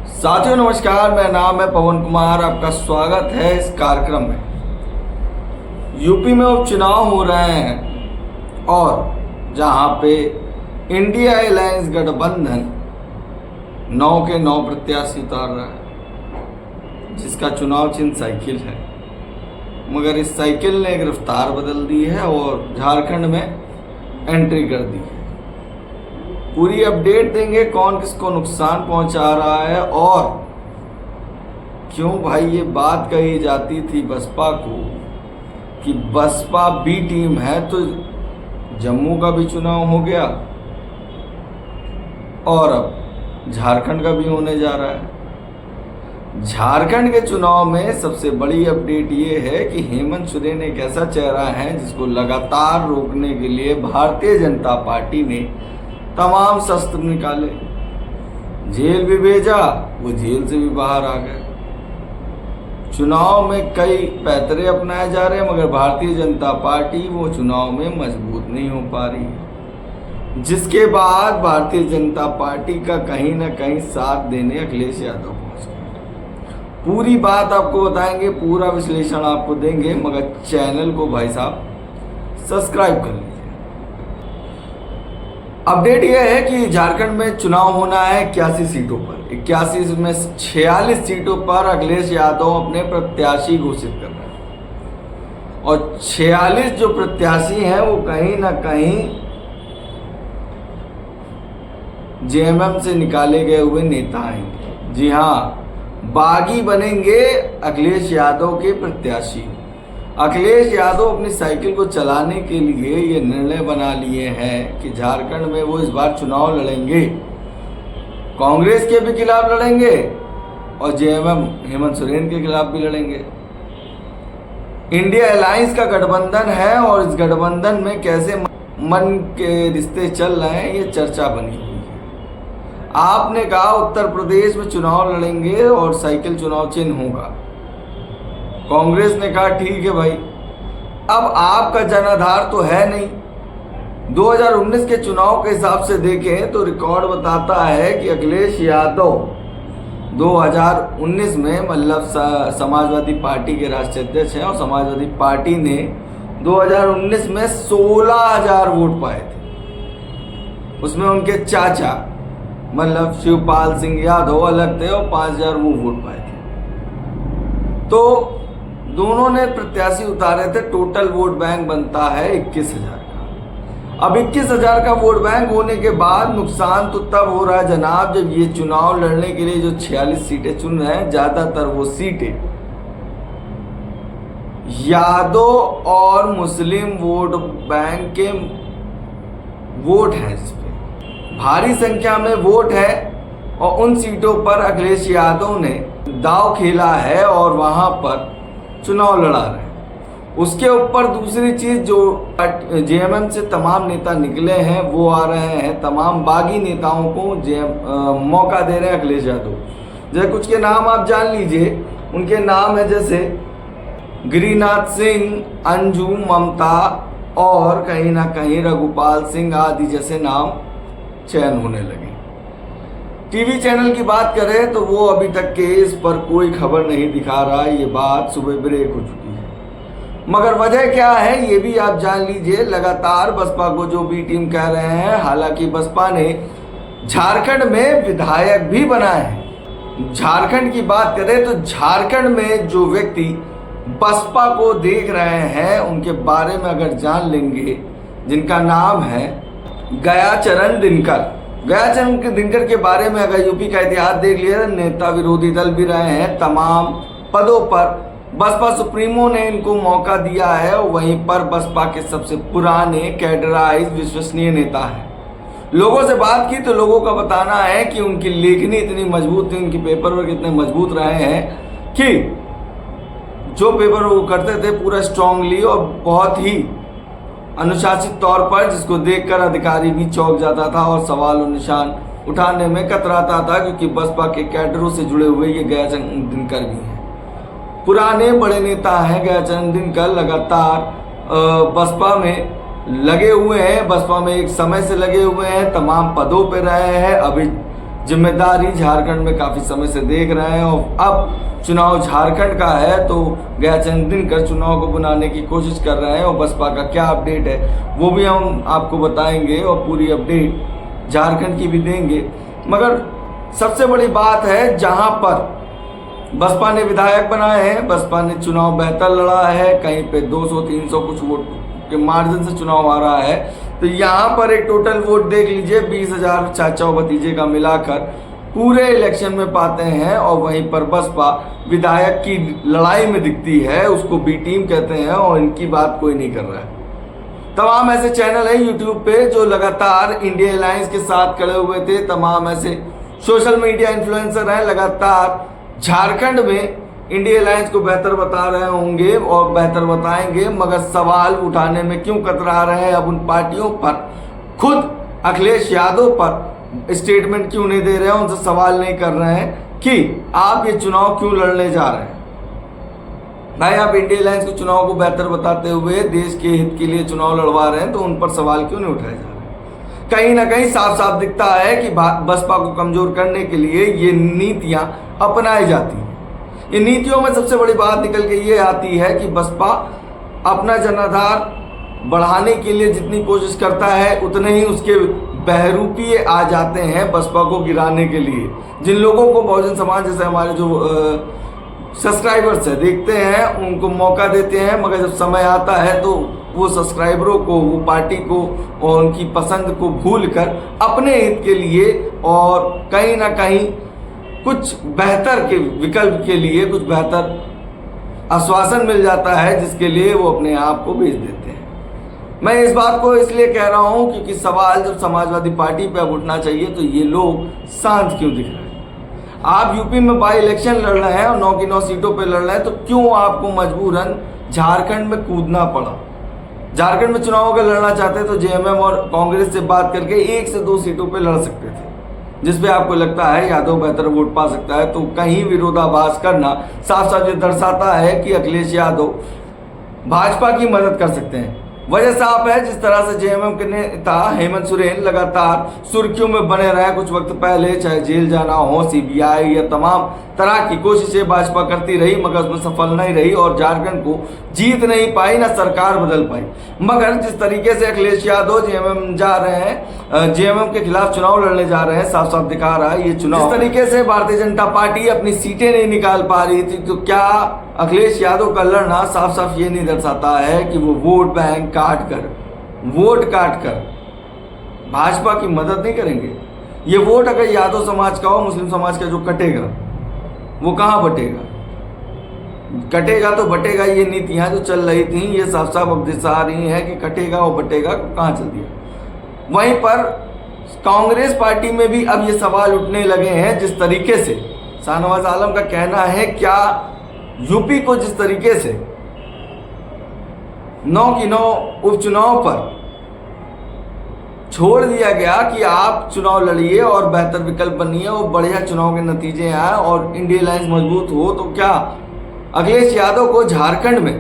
साथियों नमस्कार, मेरा नाम है पवन कुमार। आपका स्वागत है इस कार्यक्रम में। यूपी में उपचुनाव हो रहे हैं और जहां पे इंडिया अलायंस गठबंधन 9 के 9 प्रत्याशी उतार रहा है, जिसका चुनाव चिन्ह साइकिल है। मगर इस साइकिल ने एक रफ्तार बदल दी है और झारखंड में एंट्री कर दी है। पूरी अपडेट देंगे, कौन किसको नुकसान पहुंचा रहा है और क्यों भाई ये बात कही जाती थी बसपा को कि बसपा बी टीम है, तो जम्मू का भी चुनाव हो गया और अब झारखंड का भी होने जा रहा है। झारखंड के चुनाव में सबसे बड़ी अपडेट ये है कि हेमंत सोरेन एक ऐसा चेहरा है जिसको लगातार रोकने के लिए भारतीय जनता पार्टी ने तमाम शस्त्र निकाले, जेल भी भेजा, वो जेल से भी बाहर आ गए। चुनाव में कई पैतरे अपनाए जा रहे हैं मगर भारतीय जनता पार्टी वो चुनाव में मजबूत नहीं हो पा रही है, जिसके बाद भारतीय जनता पार्टी का कहीं ना कहीं साथ देने अखिलेश यादव पहुंच गए। पूरी बात आपको बताएंगे, पूरा विश्लेषण आपको देंगे, मगर चैनल को भाई साहब सब्सक्राइब कर लीजिए। अपडेट यह है कि झारखंड में चुनाव होना है 81 सीटों पर। 81 में 46 सीटों पर अखिलेश यादव अपने प्रत्याशी घोषित कर रहे हैं और 46 जो प्रत्याशी हैं वो कहीं ना कहीं जेएमएम से निकाले गए हुए नेता आएंगे। जी हाँ, बागी बनेंगे अखिलेश यादव के प्रत्याशी। अखिलेश यादव अपनी साइकिल को चलाने के लिए ये निर्णय बना लिए हैं कि झारखंड में वो इस बार चुनाव लड़ेंगे, कांग्रेस के भी खिलाफ लड़ेंगे और जेएमएम हेमंत सोरेन के खिलाफ भी लड़ेंगे। इंडिया अलायंस का गठबंधन है और इस गठबंधन में कैसे मन के रिश्ते चल रहे हैं ये चर्चा बनी हुई है। आपने कहा उत्तर प्रदेश में चुनाव लड़ेंगे और साइकिल चुनाव चिन्ह होगा, कांग्रेस ने कहा ठीक है भाई। अब आपका जनाधार तो है नहीं। 2019 के चुनाव के हिसाब से देखें तो रिकॉर्ड बताता है कि अखिलेश यादव 2019 में मतलब समाजवादी पार्टी के राष्ट्रीय अध्यक्ष हैं और समाजवादी पार्टी ने 2019 में 16,000 वोट पाए थे। उसमें उनके चाचा मतलब शिवपाल सिंह यादव अलग थे और 5,000 वो वोट पाए थे। तो दोनों ने प्रत्याशी उतारे थे। टोटल वोट बैंक बनता है 21,000 का। अब 21,000 का वोट बैंक होने के बाद नुकसान तो तब हो रहा है जनाब, जब ये चुनाव लड़ने के लिए जो 46 सीटें चुन रहे हैं, ज्यादातर वो सीटें यादव और मुस्लिम वोट बैंक के वोट हैं, जिसपे भारी संख्या में वोट है और उन सीटों पर अखिलेश यादव ने दांव खेला है और वहां पर चुनाव लड़ा रहे हैं। उसके ऊपर दूसरी चीज, जो जेएमएम से तमाम नेता निकले हैं वो आ रहे हैं, तमाम बागी नेताओं को मौका दे रहे हैं अखिलेश यादव। जैसे कुछ के नाम आप जान लीजिए, उनके नाम है जैसे गिरिनाथ सिंह, अंजू, ममता और कहीं ना कहीं रघुपाल सिंह आदि जैसे नाम चयन होने लगे। टीवी चैनल की बात करें तो वो अभी तक के इस पर कोई खबर नहीं दिखा रहा है, ये बात सुबह ब्रेक हो चुकी है। मगर वजह क्या है ये भी आप जान लीजिए। लगातार बसपा को जो बी टीम कह रहे हैं, हालांकि बसपा ने झारखंड में विधायक भी बनाए हैं। झारखंड की बात करें तो झारखंड में जो व्यक्ति बसपा को देख रहे हैं उनके बारे में अगर जान लेंगे, जिनका नाम है गयाचरण दिनकर। गयाचरण दिनकर के बारे में अगर यूपी का इतिहास देख लिया, नेता विरोधी दल भी रहे हैं, तमाम पदों पर बसपा सुप्रीमो ने इनको मौका दिया है और वहीं पर बसपा के सबसे पुराने कैडराइज विश्वसनीय नेता हैं। लोगों से बात की तो लोगों का बताना है कि उनकी लेखनी इतनी मजबूत थी, उनकी पेपर वर्क इतने मजबूत रहे हैं कि जो पेपर वो करते थे पूरा स्ट्रांगली और बहुत ही अनुशासित तौर पर, जिसको देखकर अधिकारी भी चौंक जाता था और सवाल और निशान उठाने में कतराता था, क्योंकि बसपा के कैडरों से जुड़े हुए ये गयाचरण दिनकर भी हैं। पुराने बड़े नेता हैं गयाचरण दिनकर, लगातार बसपा में लगे हुए हैं, बसपा में एक समय से लगे हुए हैं, तमाम पदों पे रहे हैं। अभी जिम्मेदारी झारखंड में काफ़ी समय से देख रहे हैं और अब चुनाव झारखंड का है तो गयाचंद दिनकर चुनाव को बनाने की कोशिश कर रहे हैं और बसपा का क्या अपडेट है वो भी हम आपको बताएंगे और पूरी अपडेट झारखंड की भी देंगे। मगर सबसे बड़ी बात है, जहां पर बसपा ने विधायक बनाए हैं, बसपा ने चुनाव बेहतर लड़ा है, कहीं पे 200-300 कुछ वोट के मार्जिन से चुनाव आ रहा है, तो यहाँ पर एक टोटल वोट देख लीजिए 20,000 चाचा भतीजे का मिलाकर पूरे इलेक्शन में पाते हैं। और वहीं पर बसपा विधायक की लड़ाई में दिखती है, उसको बी टीम कहते हैं और इनकी बात कोई नहीं कर रहा है। तमाम ऐसे चैनल हैं यूट्यूब पे जो लगातार इंडिया अलायंस के साथ खड़े हुए थे, तमाम ऐसे सोशल मीडिया इन्फ्लुएंसर हैं, लगातार झारखंड में इंडिया अलायंस को बेहतर बता रहे होंगे और बेहतर बताएंगे, मगर सवाल उठाने में क्यों कतरा रहे हैं अब उन पार्टियों पर? खुद अखिलेश यादव पर स्टेटमेंट क्यों नहीं दे रहे हैं, उनसे सवाल नहीं कर रहे हैं कि आप ये चुनाव क्यों लड़ने जा रहे हैं? भाई आप इंडिया अलायंस के चुनाव को बेहतर बताते हुए देश के हित के लिए चुनाव लड़वा रहे हैं, तो उन पर सवाल क्यों नहीं उठाए जा रहे? कहीं ना कहीं साफ साफ दिखता है कि बसपा को कमजोर करने के लिए ये नीतियां अपनाई जाती हैं। इन नीतियों में सबसे बड़ी बात निकल के ये आती है कि बसपा अपना जनाधार बढ़ाने के लिए जितनी कोशिश करता है उतने ही उसके बहरूपीय आ जाते हैं बसपा को गिराने के लिए। जिन लोगों को बहुजन समाज जैसे हमारे जो सब्सक्राइबर्स है देखते हैं, उनको मौका देते हैं, मगर जब समय आता है तो वो सब्सक्राइबरों को, वो पार्टी को और उनकी पसंद को भूलकर अपने हित के लिए और कहीं ना कहीं कुछ बेहतर के विकल्प के लिए कुछ बेहतर आश्वासन मिल जाता है, जिसके लिए वो अपने आप को बेच देते हैं। मैं इस बात को इसलिए कह रहा हूं क्योंकि सवाल जब समाजवादी पार्टी पे अब उठना चाहिए तो ये लोग शांत क्यों दिख रहे हैं? आप यूपी में बाई इलेक्शन लड़ रहे हैं और 9 की 9 सीटों पे लड़ रहे हैं, तो क्यों आपको मजबूरन झारखंड में कूदना पड़ा? झारखंड में चुनाव अगर लड़ना चाहते तो जेएमएम और कांग्रेस से बात करके 1 से 2 सीटों पे लड़ सकते थे, जिसपे आपको लगता है यादव बेहतर वोट पा सकता है। तो कहीं विरोधाभास करना साफ साफ ये दर्शाता है कि अखिलेश यादव भाजपा की मदद कर सकते हैं। वजह साफ है, जिस तरह से जेएमएम के नेता हेमंत सोरेन लगातार सुर्खियों में बने रहे कुछ वक्त पहले, चाहे जेल जाना हो, सीबीआई या तमाम तरह की कोशिशें भाजपा करती रही, मगर उसमें सफल नहीं रही और झारखंड को जीत नहीं पाई, ना सरकार बदल पाई। मगर जिस तरीके से अखिलेश यादव जेएमएम जा रहे हैं, जेएमएम के खिलाफ चुनाव लड़ने जा रहे हैं, साफ साफ दिखा रहा है ये चुनाव। जिस तरीके से भारतीय जनता पार्टी अपनी सीटें नहीं निकाल पा रही थी, तो क्या अखिलेश यादव का लड़ना साफ साफ ये नहीं दर्शाता है कि वो वोट बैंक वोट काट कर भाजपा की मदद नहीं करेंगे? ये वोट अगर यादव समाज का हो, मुस्लिम समाज का जो कटेगा, वो कहाँ बटेगा? कटेगा तो बटेगा, ये नीतियां जो चल रही थी ये साफ साफ अब दिखा रही है कि कटेगा और बटेगा कहाँ चल दिया। वहीं पर कांग्रेस पार्टी में भी अब ये सवाल उठने लगे हैं। जिस तरीके से शाहनवाज आलम का कहना है, क्या यूपी को जिस तरीके से 9 की 9 उपचुनाव पर छोड़ दिया गया कि आप चुनाव लड़िए और बेहतर विकल्प बनिए और बढ़िया चुनाव के नतीजे आए और इंडिया अलायंस मजबूत हो, तो क्या अखिलेश यादव को झारखंड में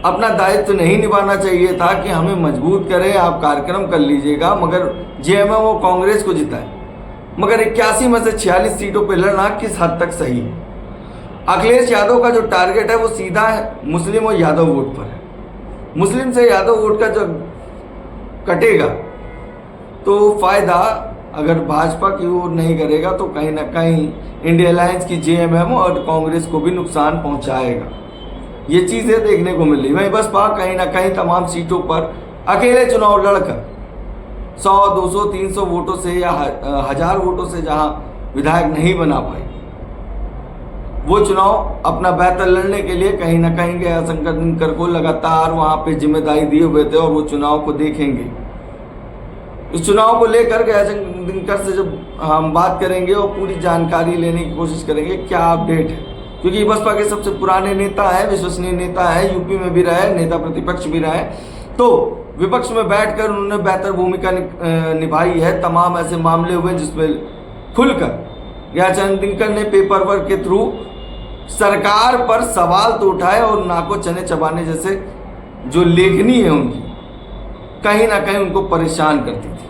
अपना दायित्व नहीं निभाना चाहिए था कि हमें मजबूत करें, आप कार्यक्रम कर लीजिएगा, मगर जेएमएम वो कांग्रेस को जिताए? मगर 81 में से 46 सीटों पर लड़ना किस हद तक सही है? अखिलेश यादव का जो टारगेट है वो सीधा मुस्लिम और यादव वोट पर है। मुस्लिम से यादव वोट का जब कटेगा तो फायदा अगर भाजपा की ओर नहीं करेगा तो कहीं ना कहीं इंडिया अलायंस की जेएमएम और कांग्रेस को भी नुकसान पहुंचाएगा। ये चीज़ें देखने को मिल रही। वहीं बसपा कहीं ना कहीं तमाम सीटों पर अकेले चुनाव लड़कर 100, 200, 300 वोटों से या 1000 वोटों से जहां विधायक नहीं बना पाई, वो चुनाव अपना बेहतर लड़ने के लिए कहीं ना कहीं गयाशंकर दिनकर को लगातार वहां पे जिम्मेदारी दिए हुए थे और वो चुनाव को देखेंगे। इस चुनाव को लेकर गयाशंकर दिनकर से जब हम बात करेंगे और पूरी जानकारी लेने की कोशिश करेंगे क्या अपडेट है, क्योंकि बसपा के सबसे पुराने नेता है, विश्वसनीय नेता है, यूपी में भी रहे, नेता प्रतिपक्ष भी रहे, तो विपक्ष में बैठकर उन्होंने बेहतर भूमिका निभाई है। तमाम ऐसे मामले हुए जिसमें खुलकर गयाचंद दिनकर ने पेपर वर्क के थ्रू सरकार पर सवाल तो उठाए और नाको चने चबाने जैसे जो लेखनी है उनकी कहीं ना कहीं उनको परेशान करती थी।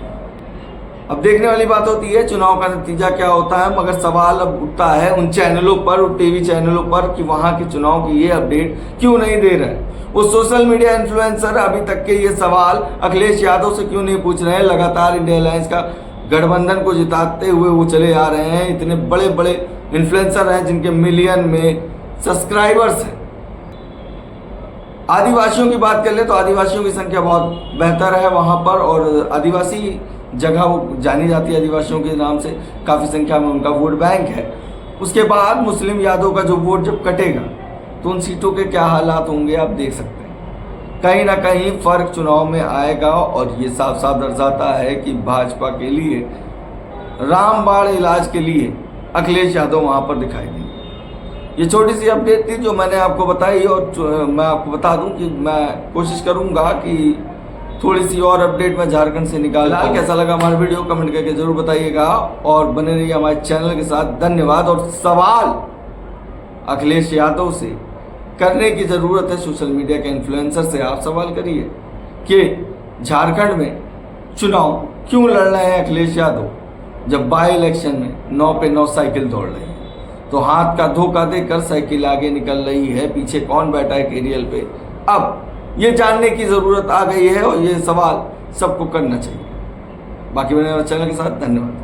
अब देखने वाली बात होती है चुनाव का नतीजा क्या होता है, मगर सवाल अब उठता है उन चैनलों पर, टीवी चैनलों पर कि वहां के चुनाव की ये अपडेट क्यों नहीं दे रहे। वो सोशल मीडिया इन्फ्लुएंसर अभी तक के ये सवाल अखिलेश यादव से क्यों नहीं पूछ रहे हैं। लगातार इंडिया अलायंस का गठबंधन को जिताते हुए वो चले आ रहे हैं। इतने बड़े बड़े इन्फ्लुएंसर हैं जिनके मिलियन में सब्सक्राइबर्स हैं। आदिवासियों की बात कर ले तो आदिवासियों की संख्या बहुत बेहतर है वहाँ पर, और आदिवासी जगह वो जानी जाती है आदिवासियों के नाम से, काफ़ी संख्या में उनका वोट बैंक है। उसके बाद मुस्लिम यादव का जो वोट जब कटेगा तो उन सीटों के क्या हालात होंगे आप देख सकते हैं। कहीं ना कहीं फर्क चुनाव में आएगा, और ये साफ साफ दर्शाता है कि भाजपा के लिए रामबाण इलाज के लिए अखिलेश यादव वहाँ पर दिखाई देंगे। ये छोटी सी अपडेट थी जो मैंने आपको बताई, और मैं आपको बता दूं कि मैं कोशिश करूंगा कि थोड़ी सी और अपडेट मैं झारखंड से निकाल। कैसा लगा हमारा वीडियो कमेंट करके जरूर बताइएगा, और बने रहिए हमारे चैनल के साथ। धन्यवाद। और सवाल अखिलेश यादव से करने की ज़रूरत है, सोशल मीडिया के इन्फ्लुएंसर से आप सवाल करिए कि झारखंड में चुनाव क्यों लड़ रहे हैं अखिलेश यादव, जब बाई इलेक्शन में 9 पे 9 साइकिल दौड़ रही है। तो हाथ का धोखा देकर साइकिल आगे निकल रही है, पीछे कौन बैठा है कैरियर पे, अब ये जानने की ज़रूरत आ गई है, और ये सवाल सबको करना चाहिए। बाकी बने चैनल के साथ। धन्यवाद।